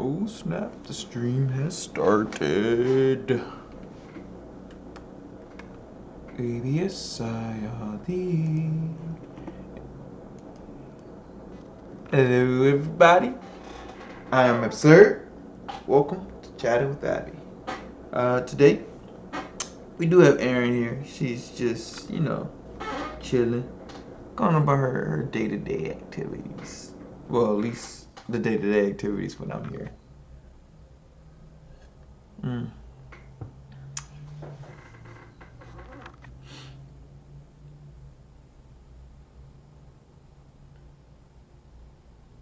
Oh snap, the stream has started. ABS IRD. Hello everybody, I am Absird. Welcome to Chatting with Abby. Today, we do have Erin here. She's just, chilling. Going about her day-to-day activities. Well, at least the day-to-day activities when I'm here.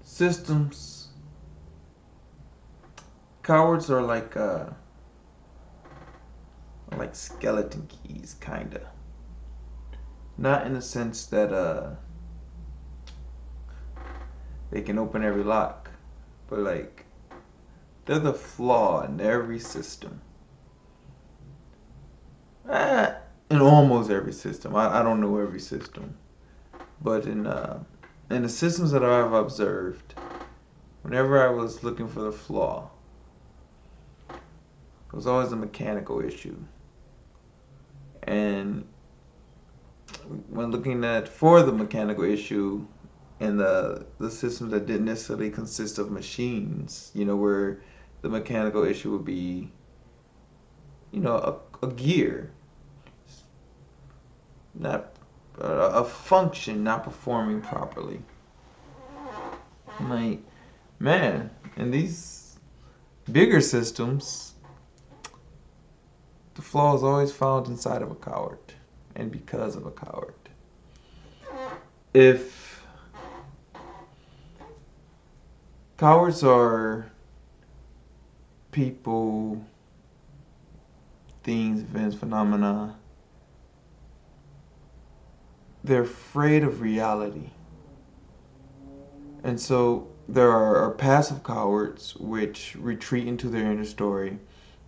Systems. Cowards are like skeleton keys, kinda. Not in the sense that they can open every lock, but like they're the flaw in every system. In almost every system. I don't know every system, but in the systems that I've observed, whenever I was looking for the flaw, it was always a mechanical issue. And when looking for the mechanical issue in the systems that didn't necessarily consist of machines, where the mechanical issue would be, a gear, not a function not performing properly. I'm like, man, in these bigger systems, the flaw is always found inside of a coward, and because of a coward. If cowards are people, things, events, phenomena, they're afraid of reality. And so there are passive cowards which retreat into their inner story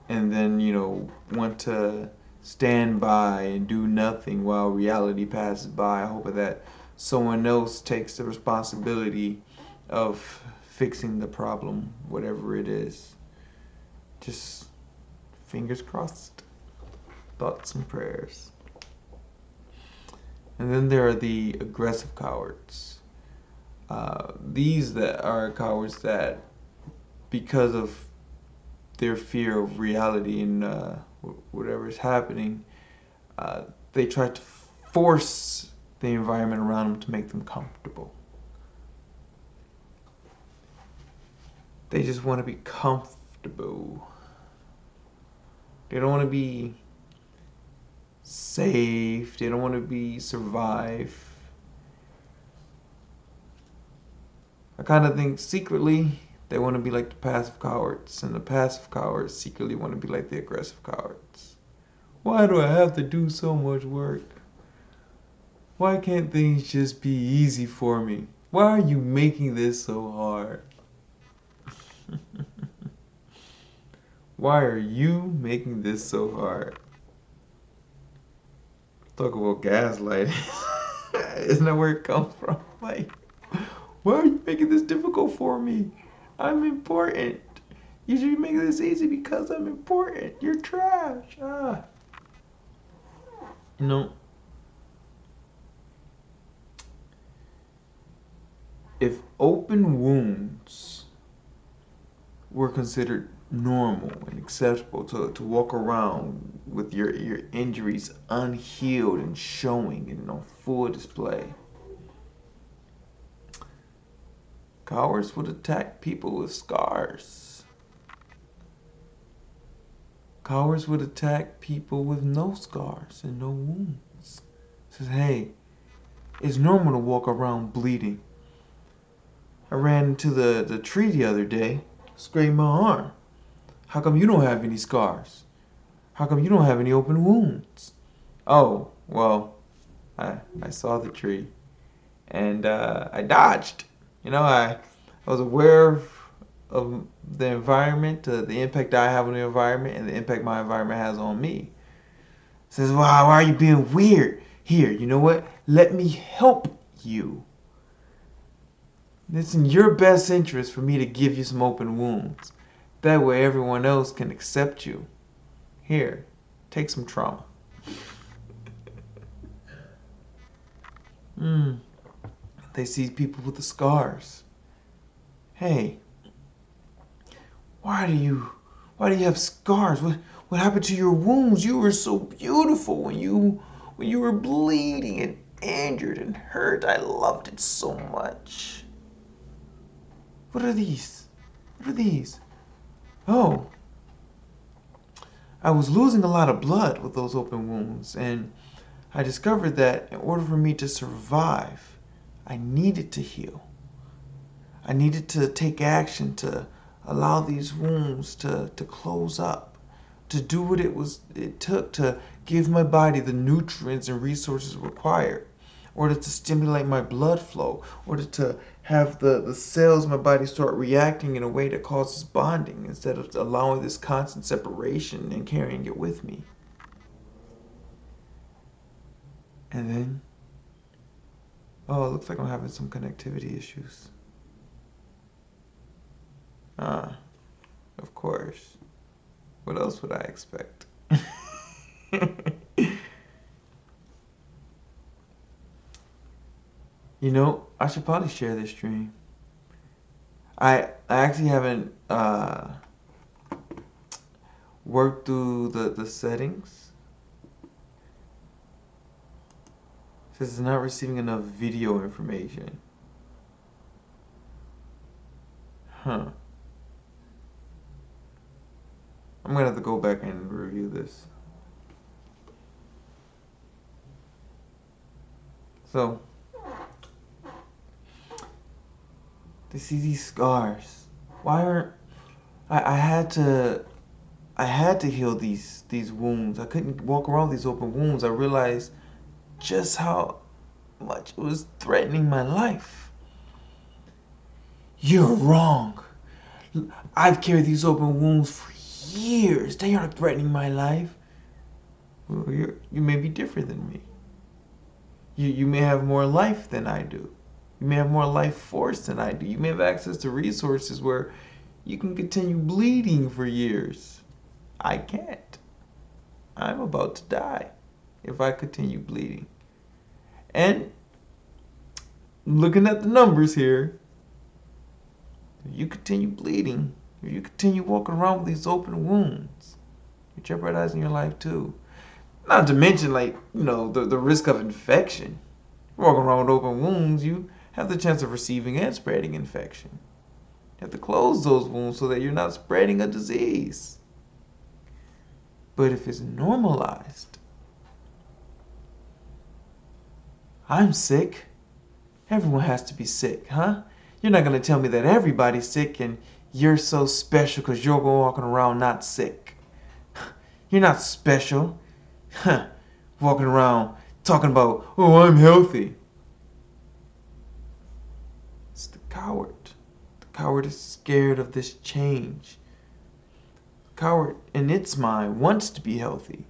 and then, want to stand by and do nothing while reality passes by, hoping that someone else takes the responsibility of fixing the problem, whatever it is. Just fingers crossed, thoughts and prayers. And then there are the aggressive cowards. These that are cowards that, because of their fear of reality and whatever is happening, they try to force the environment around them to make them comfortable. They just want to be comfortable. They don't want to be safe. They don't want to be survive. I kind of think secretly they want to be like the passive cowards, and the passive cowards secretly want to be like the aggressive cowards. Why do I have to do so much work? Why can't things just be easy for me? Why are you making this so hard? Why are you making this so hard? Talk about gaslighting. Isn't that where it comes from? Like, why are you making this difficult for me? I'm important. You should be making this easy because I'm important. You're trash. If open wounds were considered normal and acceptable to walk around with your injuries unhealed and showing and on full display, cowards would attack people with scars. Cowards would attack people with no scars and no wounds. Says, hey, it's normal to walk around bleeding. I ran into the tree the other day, scraped my arm. How come you don't have any scars? How come you don't have any open wounds? Oh, well, I saw the tree and I dodged. I was aware of the environment, the impact I have on the environment, and the impact my environment has on me. Says, wow, why are you being weird? Here, you know what? Let me help you. It's in your best interest for me to give you some open wounds. That way everyone else can accept you. Here, take some trauma. They see people with the scars. Hey, why do you have scars? What happened to your wounds? You were so beautiful when you were bleeding and injured and hurt. I loved it so much. What are these? What are these? Oh, I was losing a lot of blood with those open wounds, and I discovered that in order for me to survive, I needed to heal. I needed to take action to allow these wounds to close up, to do what it took to give my body the nutrients and resources required, in order to stimulate my blood flow, in order to have the cells in my body start reacting in a way that causes bonding instead of allowing this constant separation and carrying it with me. And then, oh, it looks like I'm having some connectivity issues. Of course. What else would I expect? You know, I should probably share this stream. I actually haven't worked through the settings. It says it's not receiving enough video information. Huh. I'm gonna have to go back and review this. So, they see these scars. Why aren't I had to heal these wounds. I couldn't walk around with these open wounds. I realized just how much it was threatening my life. You're wrong. I've carried these open wounds for years. They aren't threatening my life. Well, you may be different than me. You may have more life than I do. You may have more life force than I do. You may have access to resources where you can continue bleeding for years. I can't. I'm about to die if I continue bleeding. And looking at the numbers here, if you continue bleeding, if you continue walking around with these open wounds, you're jeopardizing your life too. Not to mention, like, the risk of infection. Walking around with open wounds, you have the chance of receiving and spreading infection. You have to close those wounds so that you're not spreading a disease. But if it's normalized, I'm sick. Everyone has to be sick, huh? You're not going to tell me that everybody's sick and you're so special because you're walking around not sick. You're not special. Walking around talking about, oh, I'm healthy. It's the coward. The coward is scared of this change. The coward, in its mind, wants to be healthy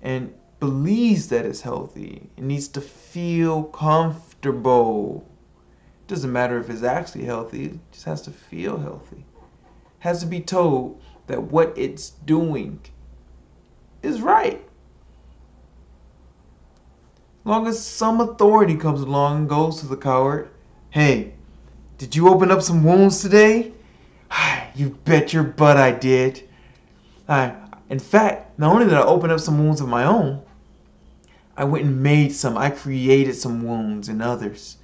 and believes that it's healthy. It needs to feel comfortable. It doesn't matter if it's actually healthy. It just has to feel healthy. It has to be told that what it's doing is right. As long as some authority comes along and goes to the coward, hey, did you open up some wounds today? You bet your butt I did. In fact, not only did I open up some wounds of my own, I went and made some. I created some wounds in others.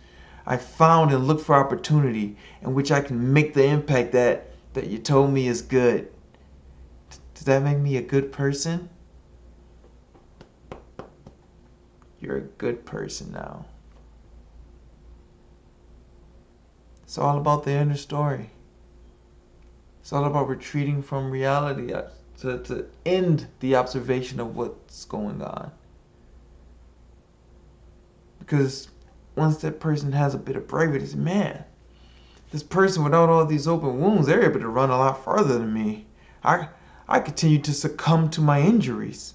I found and looked for opportunity in which I can make the impact that you told me is good. Does that make me a good person? You're a good person now. It's all about the inner story. It's all about retreating from reality to end the observation of what's going on. Because once that person has a bit of bravery, it's, man, this person without all these open wounds, they're able to run a lot farther than me. I continue to succumb to my injuries.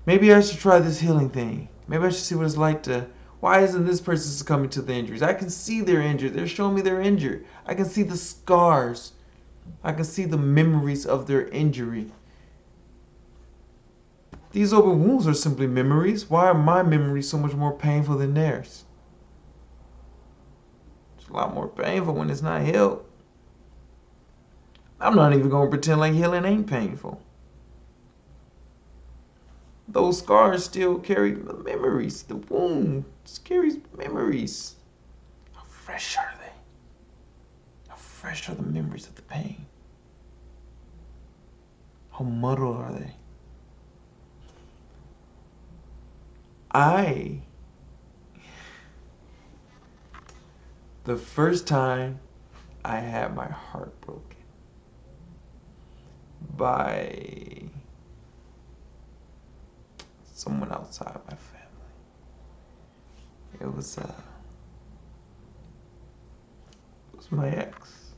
Maybe I should try this healing thing. Maybe I should see what it's like to Why isn't this person succumbing to the injuries? I can see they're injured. They're showing me they're injured. I can see the scars. I can see the memories of their injury. These open wounds are simply memories. Why are my memories so much more painful than theirs? It's a lot more painful when it's not healed. I'm not even going to pretend like healing ain't painful. Those scars still carry the memories. The wound carries memories. How fresh are they? How fresh are the memories of the pain? How muddled are they? The first time I had my heart broken by someone outside my family. It was my ex,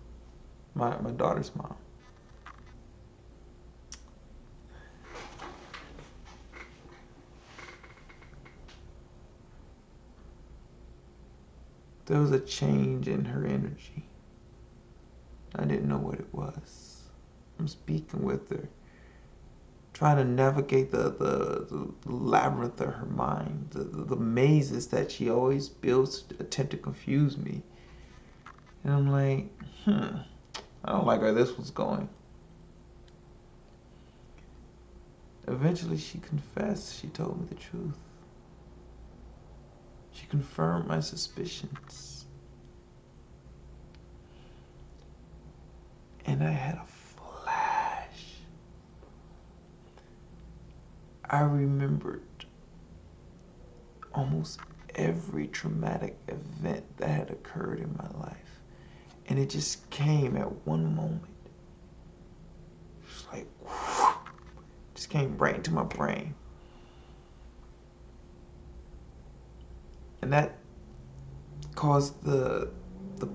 my daughter's mom. There was a change in her energy. I didn't know what it was. I'm speaking with her, trying to navigate the labyrinth of her mind, the mazes that she always builds to attempt to confuse me. And I'm like, I don't like where this was going. Eventually she confessed. She told me the truth. She confirmed my suspicions. And I had a flash. I remembered almost every traumatic event that had occurred in my life. And it just came at one moment. Just like, whew, just came right into my brain. And that caused the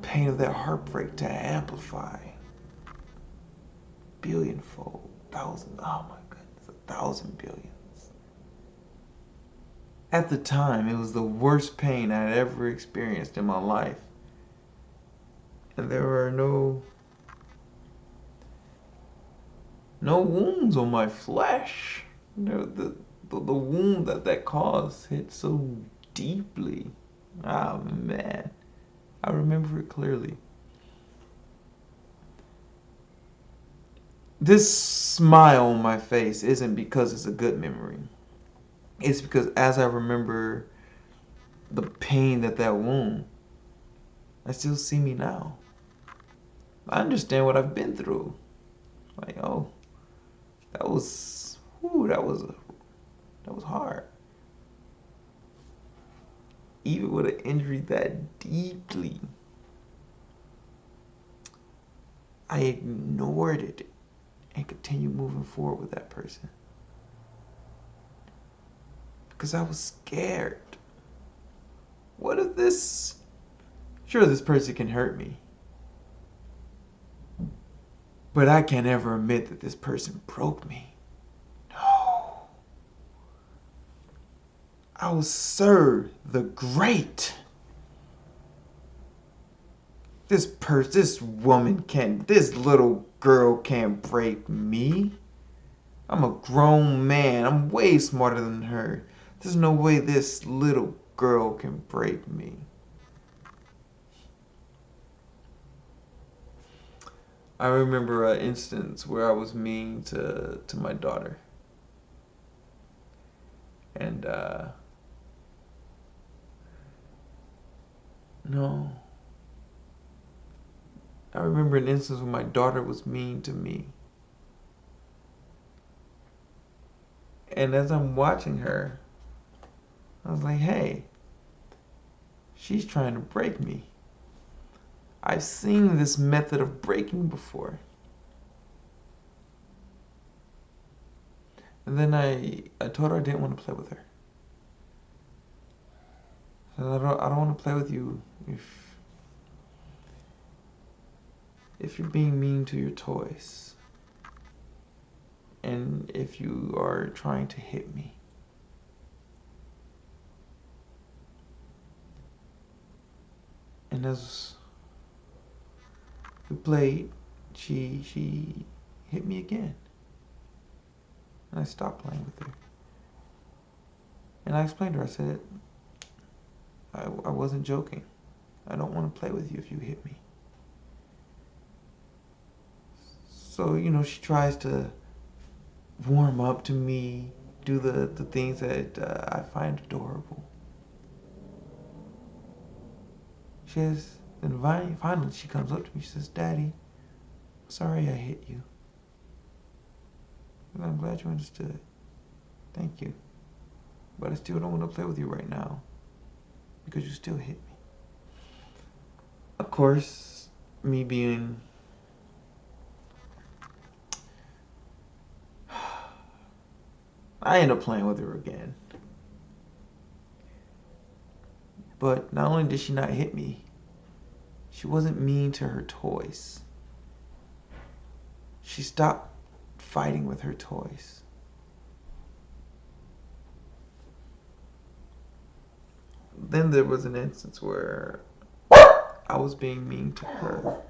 pain of that heartbreak to amplify. Billionfold, thousand, oh my goodness, 1,000 billions. At the time, it was the worst pain I had ever experienced in my life. And there were no wounds on my flesh. The wound that caused hit so deeply. Oh man, I remember it clearly. This smile on my face isn't because it's a good memory. It's because as I remember the pain that wound, I still see me now. I understand what I've been through. Like, oh, that was hard. Even with an injury that deeply, I ignored it and continued moving forward with that person. Because I was scared. What if sure, this person can hurt me. But I can't ever admit that this person broke me. No. I was Sir the Great. This woman this little girl can't break me. I'm a grown man. I'm way smarter than her. There's no way this little girl can break me. I remember an instance where I was mean to my daughter. And, no. I remember an instance when my daughter was mean to me. And as I'm watching her, I was like, hey, she's trying to break me. I've seen this method of breaking before. And then I told her I didn't want to play with her. I said, I don't want to play with you if you're being mean to your toys. And if you are trying to hit me. And as we played, she hit me again. And I stopped playing with her. And I explained to her, I said, I wasn't joking. I don't want to play with you if you hit me. So, she tries to warm up to me, do the things that I find adorable. And finally she comes up to me, she says, Daddy, sorry I hit you. And I'm glad you understood. Thank you. But I still don't want to play with you right now because you still hit me. Of course, me being I end up playing with her again. But not only did she not hit me, she wasn't mean to her toys. She stopped fighting with her toys. Then there was an instance where I was being mean to her.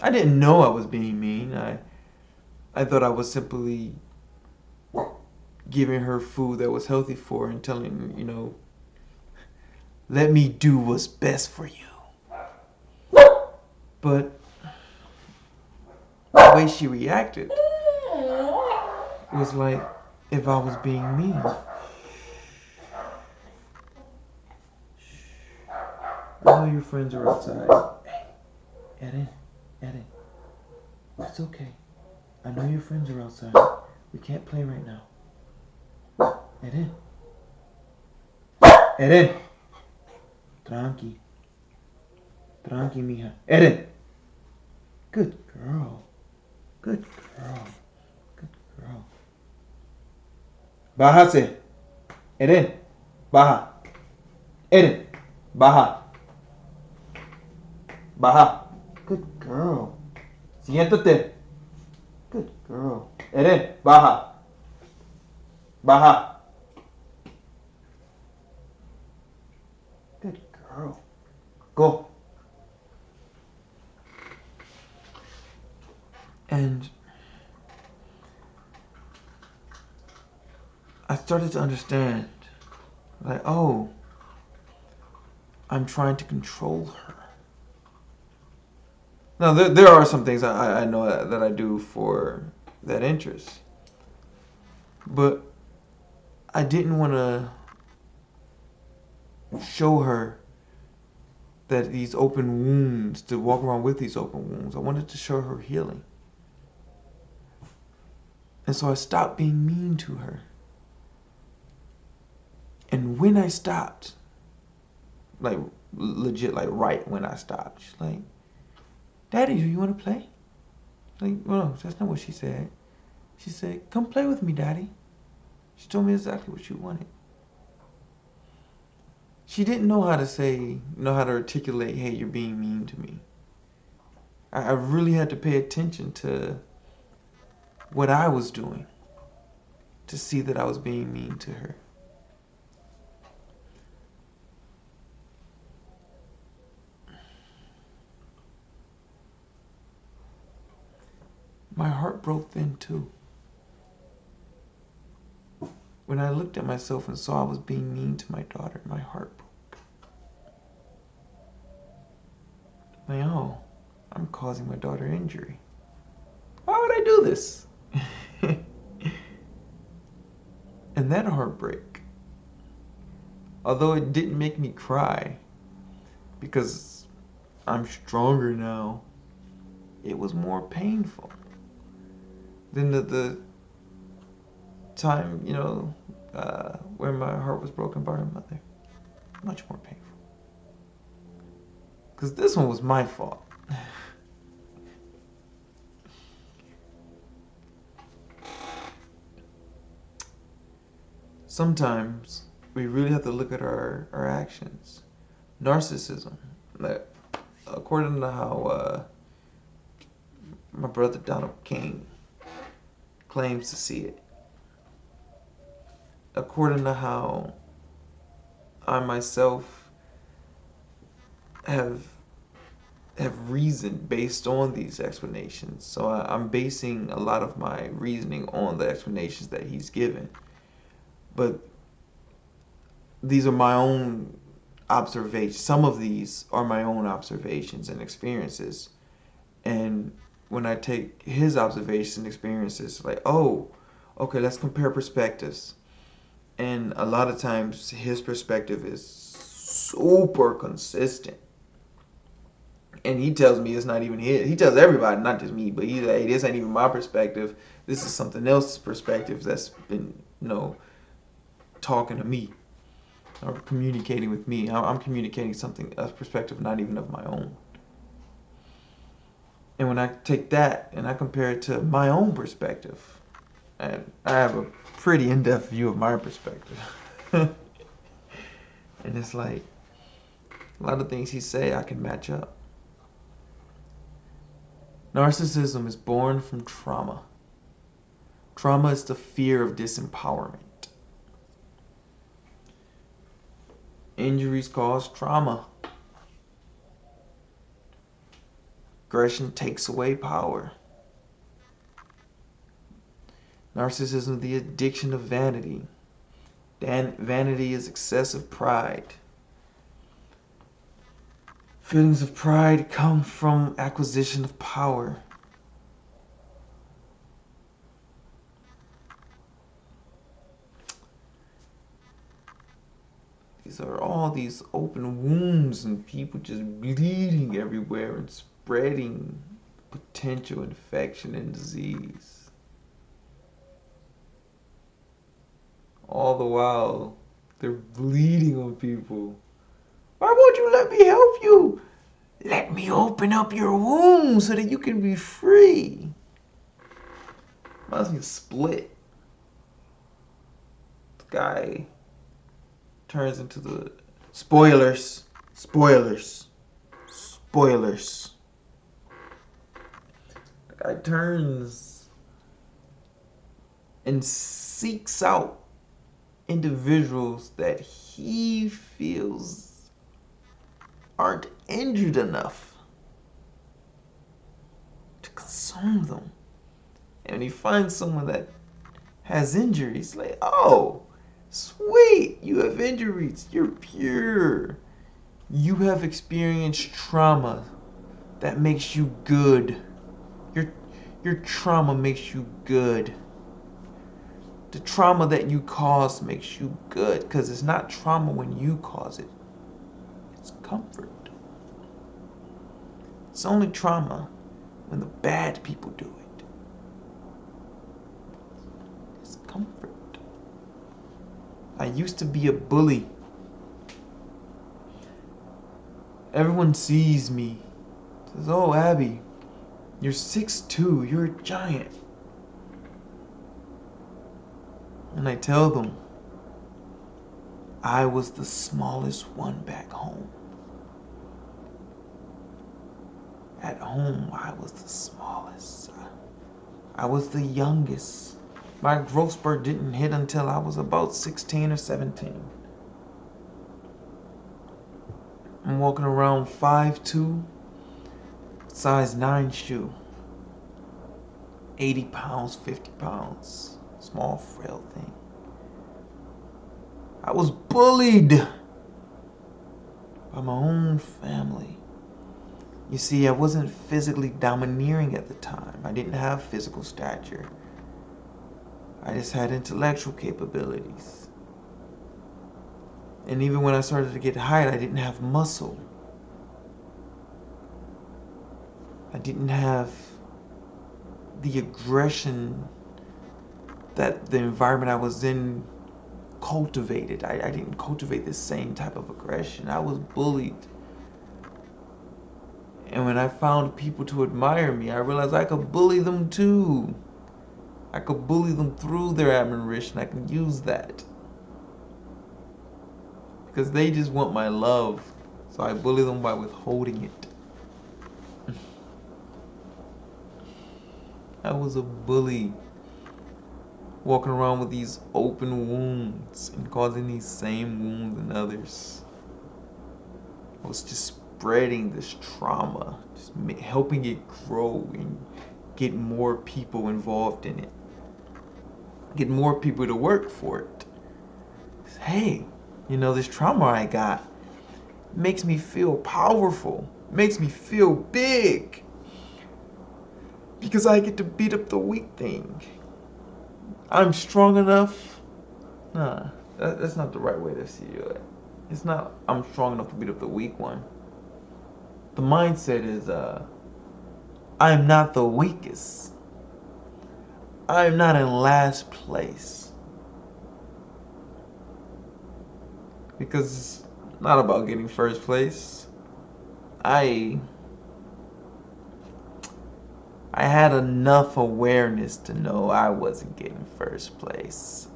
I didn't know I was being mean. I thought I was simply giving her food that was healthy for her and telling her, let me do what's best for you. But the way she reacted was like if I was being mean. I know your friends are outside. Hey, Eden, it's okay. I know your friends are outside. We can't play right now. Eden. Tranqui, mija. Eden. Good girl. Bájase. Eden. Baja. Eden. Baja. Good girl. Siéntate. Good girl. Eden. Baja. Good girl. Go. And I started to understand, like, oh, I'm trying to control her. Now, there are some things I know that I do for that interest. But I didn't want to show her that these open wounds, to walk around with these open wounds. I wanted to show her healing. And so I stopped being mean to her. And when I stopped, like legit, like right when I stopped, she's like, Daddy, do you want to play? Like, well, no, that's not what she said. She said, come play with me, Daddy. She told me exactly what she wanted. She didn't know how to articulate, hey, you're being mean to me. I really had to pay attention to what I was doing to see that I was being mean to her. My heart broke then too. When I looked at myself and saw I was being mean to my daughter, my heart broke. Like, oh, I'm causing my daughter injury. Why would I do this? And that heartbreak, although it didn't make me cry, because I'm stronger now, it was more painful than the time, where my heart was broken by her mother. Much more painful. Because this one was my fault. Sometimes we really have to look at our actions. Narcissism, that according to how my brother Donald King claims to see it, according to how I myself have reasoned based on these explanations. So I'm basing a lot of my reasoning on the explanations that he's given. But these are my own observations. Some of these are my own observations and experiences. And when I take his observations and experiences, like, oh, okay, let's compare perspectives. And a lot of times his perspective is super consistent. And he tells me it's not even his. He tells everybody, not just me, but he's like, hey, this ain't even my perspective. This is something else's perspective that's been, talking to me or communicating with me. I'm communicating something, a perspective not even of my own. And when I take that and I compare it to my own perspective, and I have a pretty in-depth view of my perspective. And it's like a lot of things he say I can match up. Narcissism is born from trauma. Trauma is the fear of disempowerment. Injuries cause trauma. Aggression takes away power. Narcissism, the addiction of vanity. Vanity is excessive pride. Feelings of pride come from acquisition of power. These are all these open wounds and people just bleeding everywhere and spreading potential infection and disease. All the while, they're bleeding on people. Why won't you let me help you? Let me open up your womb so that you can be free. Reminds me of Split. The guy turns into the spoilers. The guy turns and seeks out individuals that he feels aren't injured enough to consume them. And when he finds someone that has injuries, like, oh, sweet, you have injuries, you're pure. You have experienced trauma that makes you good. Your trauma makes you good. The trauma that you cause makes you good, because it's not trauma when you cause it. It's comfort. It's only trauma when the bad people do it. It's comfort. I used to be a bully. Everyone sees me. Says, oh, Abby, you're 6'2", you're a giant. And I tell them, I was the smallest one back home. At home, I was the smallest. I was the youngest. My growth spurt didn't hit until I was about 16 or 17. I'm walking around 5'2", size 9 shoe. 80 pounds, 50 pounds. Small, frail thing. I was bullied by my own family. You see, I wasn't physically domineering at the time. I didn't have physical stature. I just had intellectual capabilities. And even when I started to get height, I didn't have muscle. I didn't have the aggression that the environment I was in cultivated. I didn't cultivate the same type of aggression. I was bullied. And when I found people to admire me, I realized I could bully them too. I could bully them through their admiration. I can use that. Because they just want my love. So I bully them by withholding it. I was a bully. Walking around with these open wounds and causing these same wounds in others. I was just spreading this trauma, just helping it grow and get more people involved in it, get more people to work for it. Hey, this trauma I got makes me feel powerful, makes me feel big, because I get to beat up the weak thing. I'm strong enough. Nah, that's not the right way to see it. It's not I'm strong enough to beat up the weak one. The mindset is I'm not the weakest. I'm not in last place. Because it's not about getting first place. I had enough awareness to know I wasn't getting first place.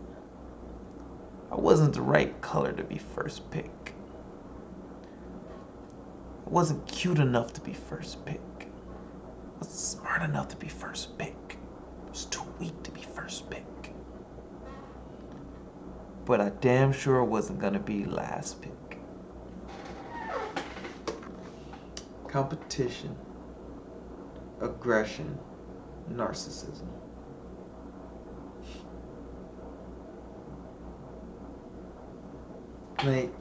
I wasn't the right color to be first pick. I wasn't cute enough to be first pick. I wasn't smart enough to be first pick. I was too weak to be first pick. But I damn sure wasn't gonna be last pick. Competition, aggression, narcissism. Like,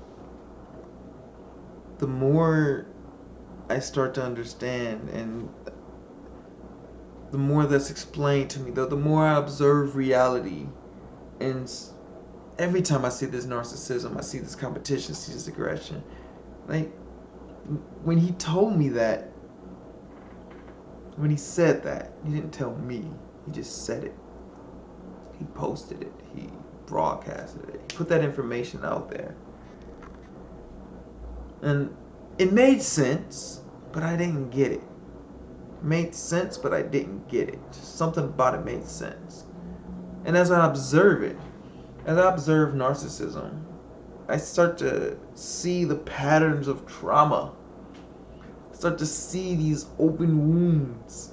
the more I start to understand and the more that's explained to me, the more I observe reality, and every time I see this narcissism, I see this competition, I see this aggression. Like, when he told me that, when he said that, he didn't tell me, he just said it. He posted it, he broadcasted it, he put that information out there. And it made sense, but I didn't get it. It made sense, but I didn't get it. Just something about it made sense. And as I observe it, as I observe narcissism, I start to see the patterns of trauma. I start to see these open wounds.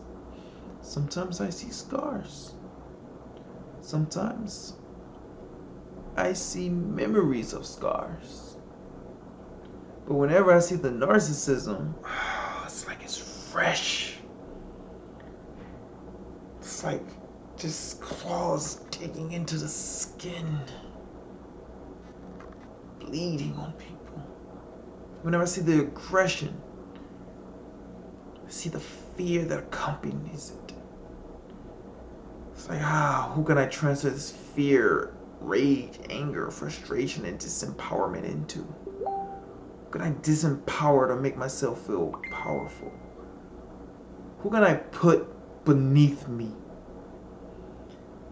Sometimes I see scars. Sometimes I see memories of scars. But whenever I see the narcissism, it's like it's fresh. It's like just claws digging into the skin, bleeding on people. Whenever I see the aggression, I see the fear that accompanies it. It's like, who can I transfer this fear, rage, anger, frustration, and disempowerment into? Who can I disempower to make myself feel powerful? Who can I put beneath me?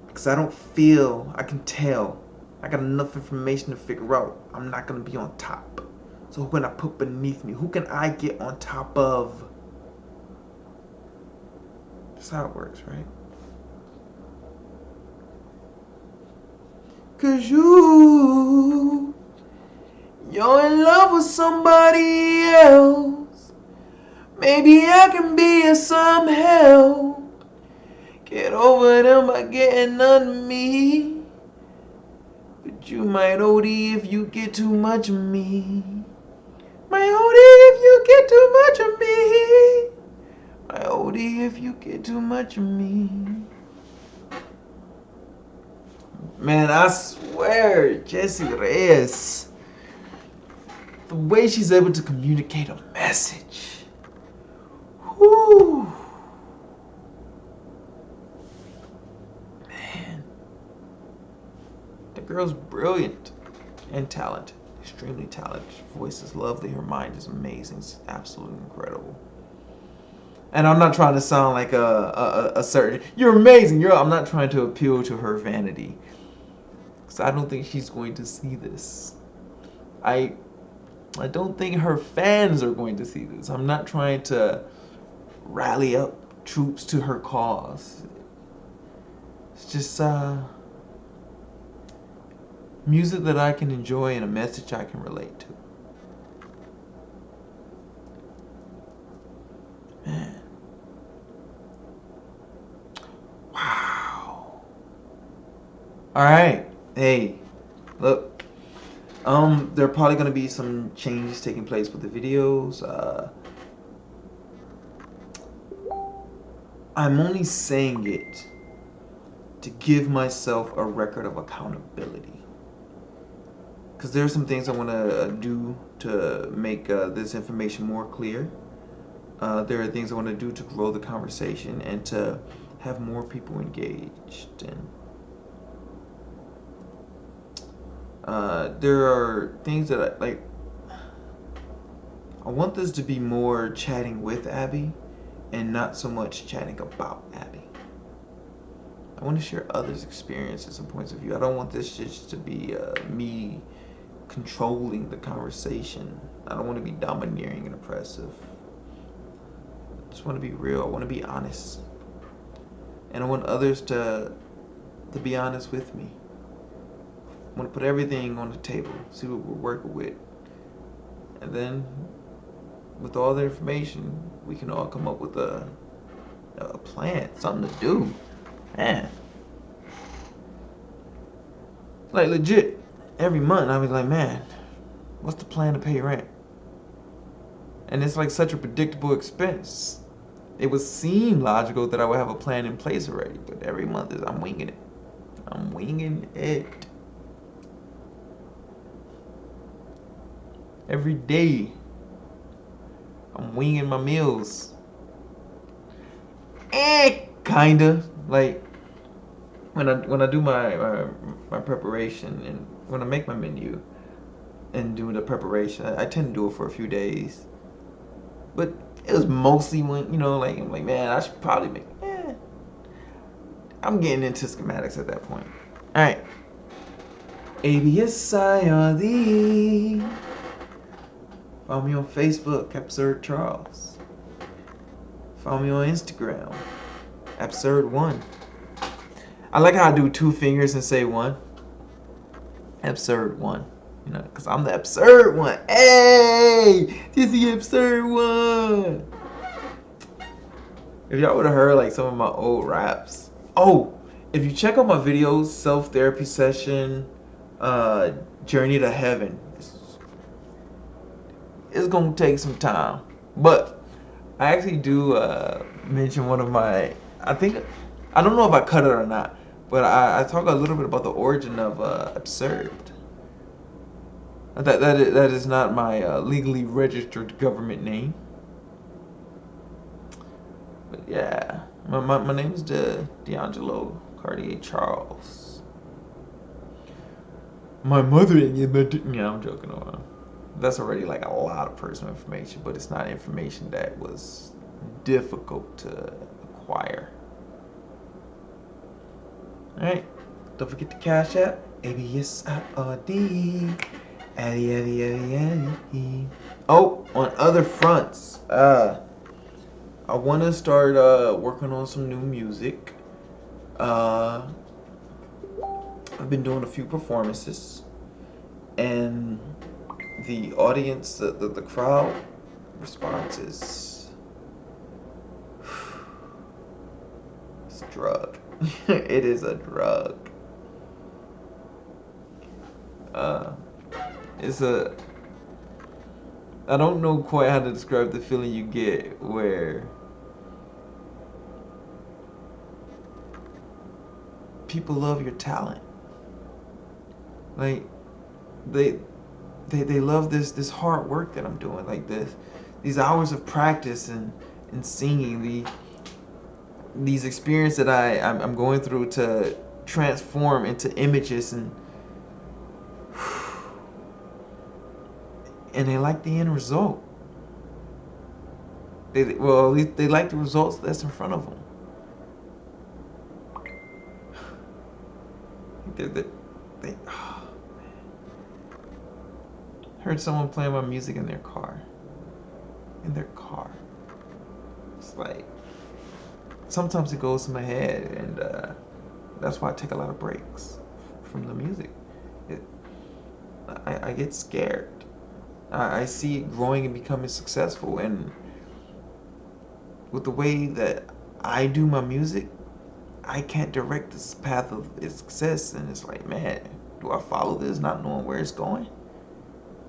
Because I don't feel, I can tell. I got enough information to figure out I'm not going to be on top. So who can I put beneath me? Who can I get on top of? That's how it works, right? Cause you're in love with somebody else. Maybe I can be of some help. Get over them by getting under me. But you might OD if you get too much of me. Might OD if you get too much of me. Might OD if you get too much of me. Man, I swear, Jessie Reyes, the way she's able to communicate a message. Whew. Man, the girl's brilliant and talented, extremely talented. Her voice is lovely, her mind is amazing, it's absolutely incredible. And I'm not trying to sound like a certain, you're amazing, I'm not trying to appeal to her vanity. Because I don't think she's going to see this. I don't think her fans are going to see this. I'm not trying to rally up troops to her cause. It's just music that I can enjoy and a message I can relate to. Man. Wow. Alright. Hey, look. There are probably gonna be some changes taking place with the videos. I'm only saying it to give myself a record of accountability. Because there are some things I want to do to make this information more clear. There are things I want to do to grow the conversation and to have more people engaged. And there are things that I want this to be more chatting with Abby and not so much chatting about Abby. I want to share others' experiences and points of view. I don't want this just to be me controlling the conversation. I don't want to be domineering and oppressive. I just want to be real. I want to be honest. And I want others to be honest with me. I want to put everything on the table, see what we're working with. And then, with all the information, we can all come up with a plan, something to do. Man. Like, legit, every month I was like, man, what's the plan to pay rent? And it's like such a predictable expense. It would seem logical that I would have a plan in place already, but every month I'm winging it. I'm winging it. Every day, I'm winging my meals. Kinda. Like, when I do my preparation and when I make my menu and do the preparation, I tend to do it for a few days. But it was mostly when, like, I'm like, man, I should probably make, I'm getting into schematics at that point. Alright. ABSIRD. Follow me on Facebook, Absird Charles. Follow me on Instagram, Absird1. I like how I do 2 fingers and say 1. Absird1. Because I'm the absurd one. Hey! This is the absurd one. If y'all would have heard like some of my old raps. Oh, if you check out my videos, self-therapy session, journey to heaven, it's gonna take some time. But I actually do mention one of my, I don't know if I cut it or not, but I talk a little bit about the origin of Absird. That is not my legally registered government name. But yeah, my name is D'Angelo Cartier Charles. My mother and yeah, I'm joking around. That's already like a lot of personal information, but it's not information that was difficult to acquire. Alright, don't forget the Cashapp, ABSIRD. Addy. Oh, on other fronts, I want to start working on some new music. I've been doing a few performances, and the audience, the crowd response is it's a drug. It is a drug. I don't know quite how to describe the feeling you get where people love your talent. Like, they love this hard work that I'm doing, like these hours of practice and singing, these experiences that I'm going through to transform into images and they like the end result. At least they like the results that's in front of them. Oh, man. Heard someone playing my music in their car. It's like, sometimes it goes to my head, and that's why I take a lot of breaks from the music. I get scared. I see it growing and becoming successful, and with the way that I do my music, I can't direct this path of its success, and it's like, man, do I follow this not knowing where it's going?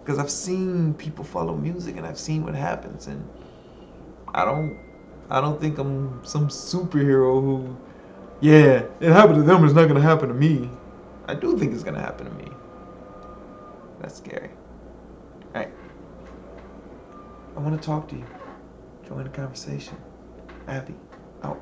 Because I've seen people follow music and I've seen what happens, and I don't I don't think I'm some superhero who, yeah, it happened to them, it's not gonna happen to me. I do think it's gonna happen to me. That's scary. Alright. I wanna talk to you. Join the conversation. Abby, out.